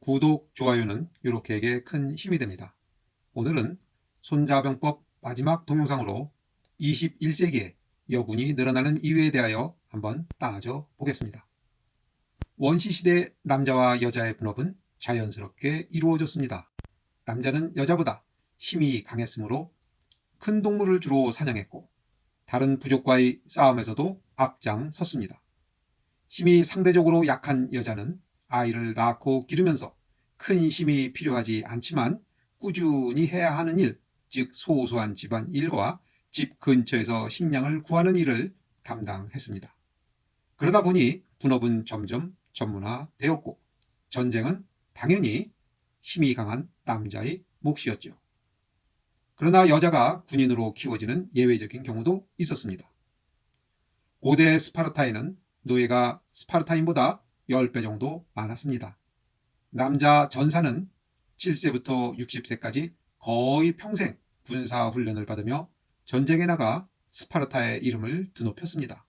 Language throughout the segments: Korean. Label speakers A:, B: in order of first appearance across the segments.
A: 구독, 좋아요는 이렇게에게 큰 힘이 됩니다. 오늘은 손자병법 마지막 동영상으로 21세기에 여군이 늘어나는 이유에 대하여 한번 따져 보겠습니다. 원시시대 남자와 여자의 분업은 자연스럽게 이루어졌습니다. 남자는 여자보다 힘이 강했으므로 큰 동물을 주로 사냥했고 다른 부족과의 싸움에서도 앞장섰습니다. 힘이 상대적으로 약한 여자는 아이를 낳고 기르면서 큰 힘이 필요하지 않지만 꾸준히 해야 하는 일, 즉 소소한 집안 일과 집 근처에서 식량을 구하는 일을 담당했습니다. 그러다 보니 분업은 점점 전문화되었고 전쟁은 당연히 힘이 강한 남자의 몫이었죠. 그러나 여자가 군인으로 키워지는 예외적인 경우도 있었습니다. 고대 스파르타에는 노예가 스파르타인보다 10배 정도 많았습니다. 남자 전사는 7세부터 60세까지 거의 평생 군사훈련을 받으며 전쟁에 나가 스파르타의 이름을 드높였습니다.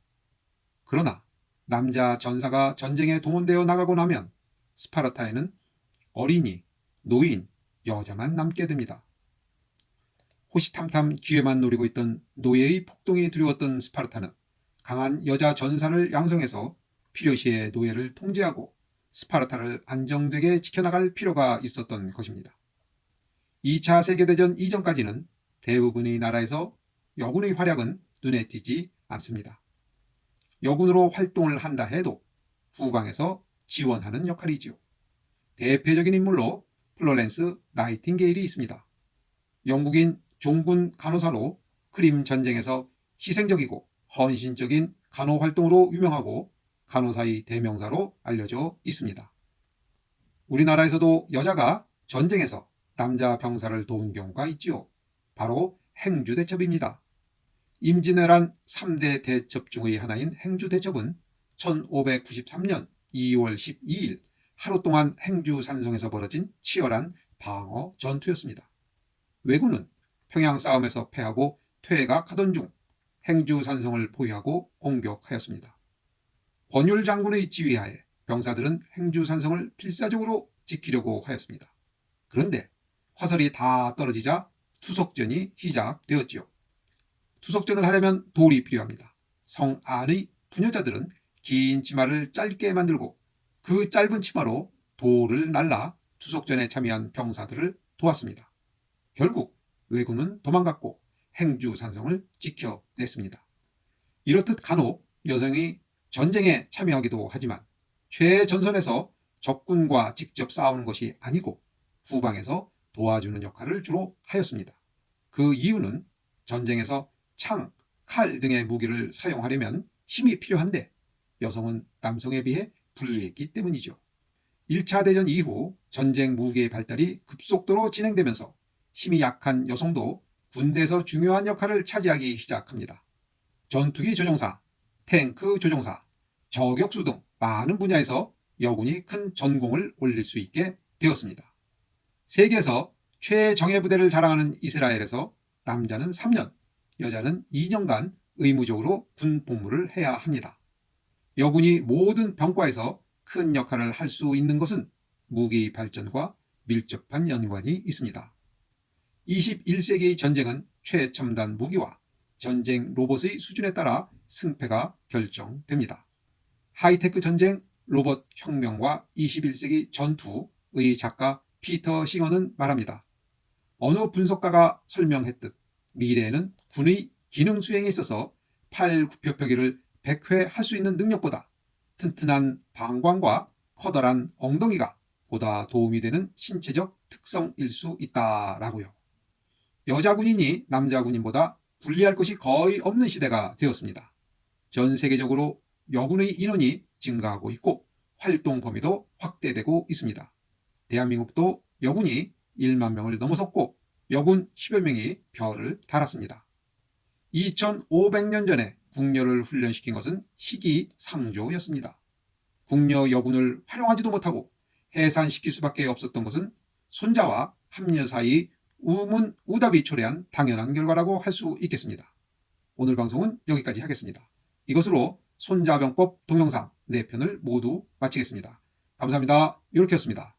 A: 그러나 남자 전사가 전쟁에 동원되어 나가고 나면 스파르타에는 어린이, 노인, 여자만 남게 됩니다. 호시탐탐 기회만 노리고 있던 노예의 폭동이 두려웠던 스파르타는 강한 여자 전사를 양성해서 필요시에 노예를 통제하고 스파르타를 안정되게 지켜나갈 필요가 있었던 것입니다. 2차 세계대전 이전까지는 대부분의 나라에서 여군의 활약은 눈에 띄지 않습니다. 여군으로 활동을 한다 해도 후방에서 지원하는 역할이지요. 대표적인 인물로 플로렌스 나이팅게일이 있습니다. 영국인 종군 간호사로 크림 전쟁에서 희생적이고 헌신적인 간호 활동으로 유명하고 간호사의 대명사로 알려져 있습니다. 우리나라에서도 여자가 전쟁에서 남자 병사를 도운 경우가 있지요. 바로 행주대첩입니다. 임진왜란 3대 대첩 중의 하나인 행주대첩은 1593년 2월 12일 하루 동안 행주산성에서 벌어진 치열한 방어 전투였습니다. 왜군은 평양 싸움에서 패하고 퇴각하던 중 행주산성을 포위하고 공격하였습니다. 권율 장군의 지휘하에 병사들은 행주산성을 필사적으로 지키려고 하였습니다. 그런데 화살이 다 떨어지자 투석전이 시작되었지요. 투석전을 하려면 돌이 필요합니다. 성 안의 부녀자들은 긴 치마를 짧게 만들고 그 짧은 치마로 돌을 날라 투석전에 참여한 병사들을 도왔습니다. 결국 왜군은 도망갔고 행주산성을 지켜냈습니다. 이렇듯 간혹 여성이 전쟁에 참여하기도 하지만 최전선에서 적군과 직접 싸우는 것이 아니고 후방에서 도와주는 역할을 주로 하였습니다. 그 이유는 전쟁에서 창, 칼 등의 무기를 사용하려면 힘이 필요한데 여성은 남성에 비해 불리했기 때문이죠. 1차 대전 이후 전쟁 무기의 발달이 급속도로 진행되면서 힘이 약한 여성도 군대에서 중요한 역할을 차지하기 시작합니다. 전투기 조종사, 탱크 조종사, 저격수 등 많은 분야에서 여군이 큰 전공을 올릴 수 있게 되었습니다. 세계에서 최정예 부대를 자랑하는 이스라엘에서 남자는 3년, 여자는 2년간 의무적으로 군 복무를 해야 합니다. 여군이 모든 병과에서 큰 역할을 할 수 있는 것은 무기 발전과 밀접한 연관이 있습니다. 21세기의 전쟁은 최첨단 무기와 전쟁 로봇의 수준에 따라 승패가 결정됩니다. 하이테크 전쟁 로봇 혁명과 21세기 전투의 작가 피터 싱어는 말합니다. 어느 분석가가 설명했듯 미래에는 군의 기능 수행에 있어서 팔 굽혀펴기를 100회 할 수 있는 능력보다 튼튼한 방광과 커다란 엉덩이가 보다 도움이 되는 신체적 특성일 수 있다라고요. 여자 군인이 남자 군인보다 불리할 것이 거의 없는 시대가 되었습니다. 전 세계적으로 여군의 인원이 증가하고 있고 활동 범위도 확대되고 있습니다. 대한민국도 여군이 1만 명을 넘어섰고 여군 10여 명이 별을 달았습니다. 2500년 전에 궁녀를 훈련시킨 것은 시기상조였습니다. 궁녀 여군을 활용하지도 못하고 해산시킬 수밖에 없었던 것은 손자와 합녀 사이 우문우답이 초래한 당연한 결과라고 할 수 있겠습니다. 오늘 방송은 여기까지 하겠습니다. 이것으로 손자병법 동영상 4편을 모두 마치겠습니다. 감사합니다. 이렇게였습니다.